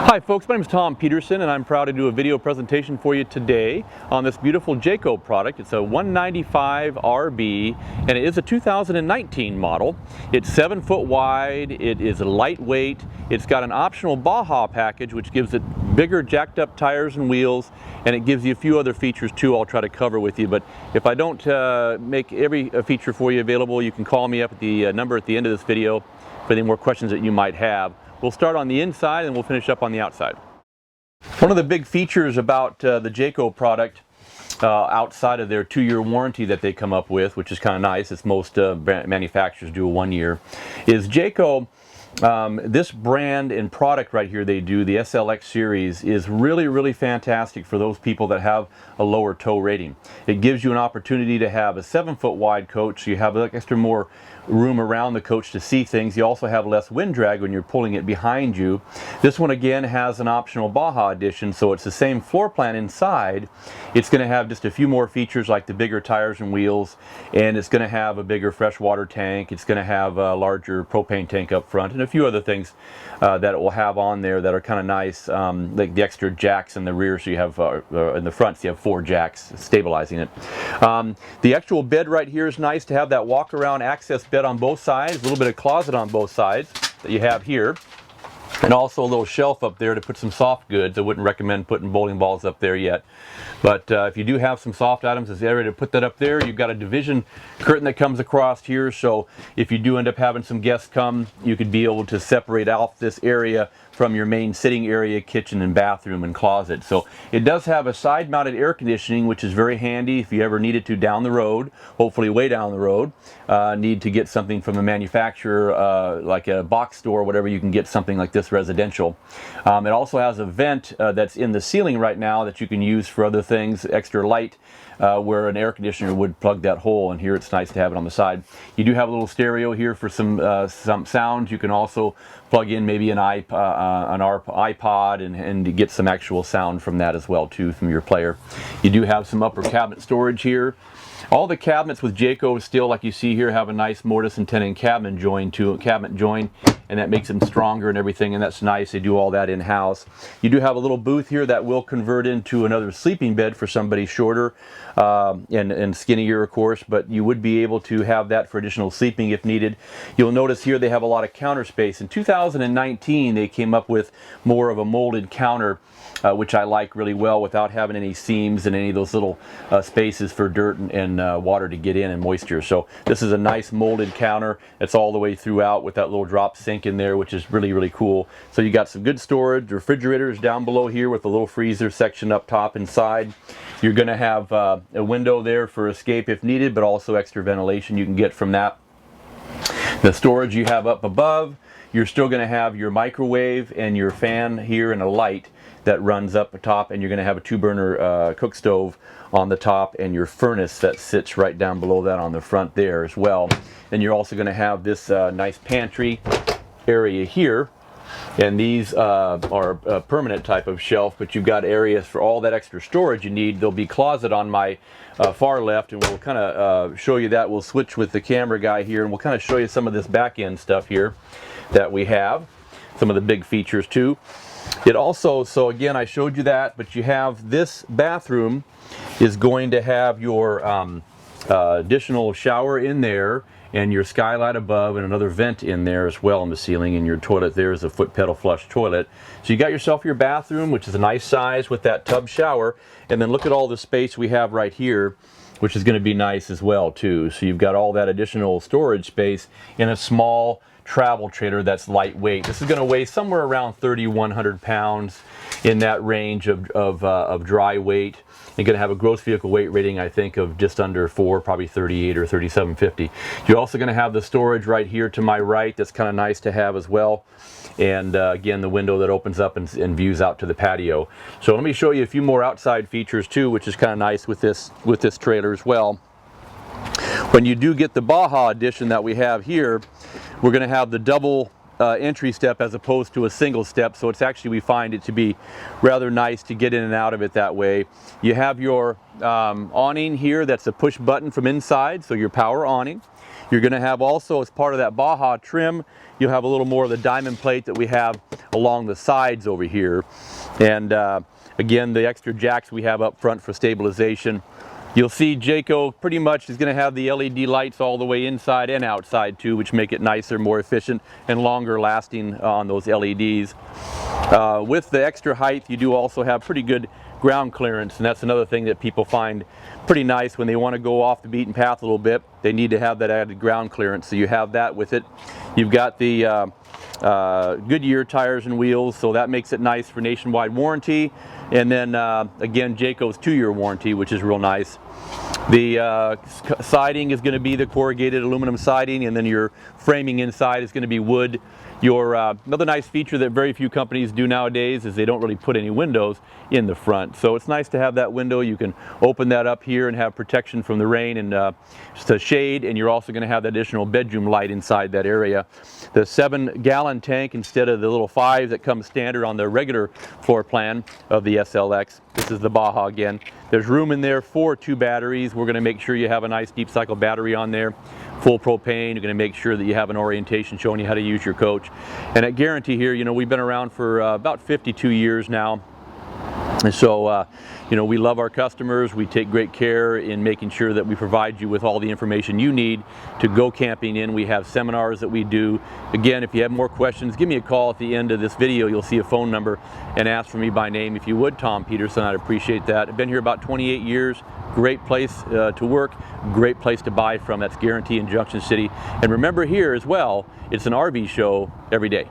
Hi folks, my name is Tom Peterson and I'm proud to do a video presentation for you today on this beautiful Jayco product. It's a 195 RB and it is a 2019 model. It's 7 foot wide, it is lightweight, it's got an optional Baja package which gives it bigger jacked up tires and wheels, and it gives you a few other features too I'll try to cover with you. But if I don't make every feature for you available, you can call me up at the number at the end of this video for any more questions that you might have. We'll start on the inside and we'll finish up on the outside. One of the big features about the Jayco product, outside of their 2-year warranty that they come up with, which is kind of nice, as most manufacturers do a 1 year, is Jayco, this brand and product right here they do, the SLX series, is really fantastic for those people that have a lower tow rating. It gives you an opportunity to have a 7 foot wide coach, so you have extra more room around the coach to see things. You also have less wind drag when you're pulling it behind you. This one again has an optional Baja edition, so it's the same floor plan inside. It's going to have just a few more features like the bigger tires and wheels, and it's going to have a bigger freshwater tank. It's going to have a larger propane tank up front and a few other things that it will have on there that are kind of nice, like the extra jacks in the rear, so you have in the front so you have 4 jacks stabilizing it. The actual bed right here is nice to have that walk around access bed on both sides, a little bit of closet on both sides that you have here, and also a little shelf up there to put some soft goods. I wouldn't recommend putting bowling balls up there yet, but if you do have some soft items, it's the area to put that up there. You've got a division curtain that comes across here, so if you do end up having some guests come, you could be able to separate off this area from your main sitting area, kitchen and bathroom and closet. So it does have a side mounted air conditioning, which is very handy if you ever needed to down the road, hopefully way down the road, need to get something from a manufacturer like a box store or whatever. You can get something like this residential. It also has a vent that's in the ceiling right now that you can use for other things, extra light, where an air conditioner would plug that hole, and here it's nice to have it on the side. You do have a little stereo here for some sounds. You can also plug in maybe an iPod and get some actual sound from that as well too, from your player. You do have some upper cabinet storage here. All the cabinets with Jayco still, like you see here, have a nice mortise and tenon cabinet join, and that makes them stronger and everything, and that's nice. They do all that in-house. You do have a little booth here that will convert into another sleeping bed for somebody shorter and skinnier, of course, but you would be able to have that for additional sleeping if needed. You'll notice here they have a lot of counter space. In 2019, they came up with more of a molded counter, which I like really well, without having any seams and any of those little spaces for dirt and water to get in and moisture. So this is a nice molded counter. It's all the way throughout with that little drop sink in there, which is really cool. So you got some good storage. Refrigerators down below here with a little freezer section up top inside. You're going to have a window there for escape if needed, but also extra ventilation you can get from that. The storage you have up above, you're still going to have your microwave and your fan here and a light that runs up the top, and you're going to have a 2-burner cook stove on the top and your furnace that sits right down below that on the front there as well. And you're also going to have this nice pantry area here, and these are a permanent type of shelf, but you've got areas for all that extra storage you need. There'll be a closet on my far left, and we'll kind of show you that. We'll switch with the camera guy here, and we'll kind of show you some of this back end stuff here that we have, some of the big features too. It also, so again, I showed you that, but you have this bathroom is going to have your additional shower in there, and your skylight above, and another vent in there as well in the ceiling, and your toilet there is a foot pedal flush toilet. So you got yourself your bathroom, which is a nice size with that tub shower, and then look at all the space we have right here, which is going to be nice as well too. So you've got all that additional storage space in a small travel trailer that's lightweight. This is going to weigh somewhere around 3,100 pounds, in that range of dry weight. You're going to have a gross vehicle weight rating, I think, of just under 4, probably 38 or 3750. You're also going to have the storage right here to my right. That's kind of nice to have as well. And again, the window that opens up and views out to the patio. So let me show you a few more outside features too, which is kind of nice with this trailer as well. When you do get the Baja edition that we have here, we're going to have the double entry step as opposed to a single step, so it's actually, we find it to be rather nice to get in and out of it that way. You have your awning here, that's a push button from inside, so your power awning. You're going to have also, as part of that Baja trim, you'll have a little more of the diamond plate that we have along the sides over here. And again, the extra jacks we have up front for stabilization. You'll see Jayco pretty much is going to have the LED lights all the way inside and outside too, which make it nicer, more efficient, and longer lasting on those LEDs. With the extra height, you do also have pretty good ground clearance, and that's another thing that people find pretty nice when they want to go off the beaten path a little bit. They need to have that added ground clearance, so you have that with it. You've got the Goodyear tires and wheels, so that makes it nice for nationwide warranty. And then again, Jayco's 2-year warranty, which is real nice. The siding is going to be the corrugated aluminum siding, and then your framing inside is going to be wood. Your another nice feature that very few companies do nowadays is they don't really put any windows in the front. So it's nice to have that window. You can open that up here and have protection from the rain and just a shade, and you're also going to have the additional bedroom light inside that area. The 7-gallon tank instead of the little 5 that comes standard on the regular floor plan of the SLX. This is the Baja again. There's room in there for 2 batteries. We're going to make sure you have a nice deep cycle battery on there. Full propane. You're going to make sure that you have an orientation showing you how to use your coach. And at Guarantee here, you know, we've been around for about 52 years now. And so, you know, we love our customers. We take great care in making sure that we provide you with all the information you need to go camping in. We have seminars that we do. Again, if you have more questions, give me a call at the end of this video. You'll see a phone number, and ask for me by name if you would. Tom Peterson, I'd appreciate that. I've been here about 28 years. Great place to work, great place to buy from. That's Guarantee in Junction City. And remember here as well, it's an RV show every day.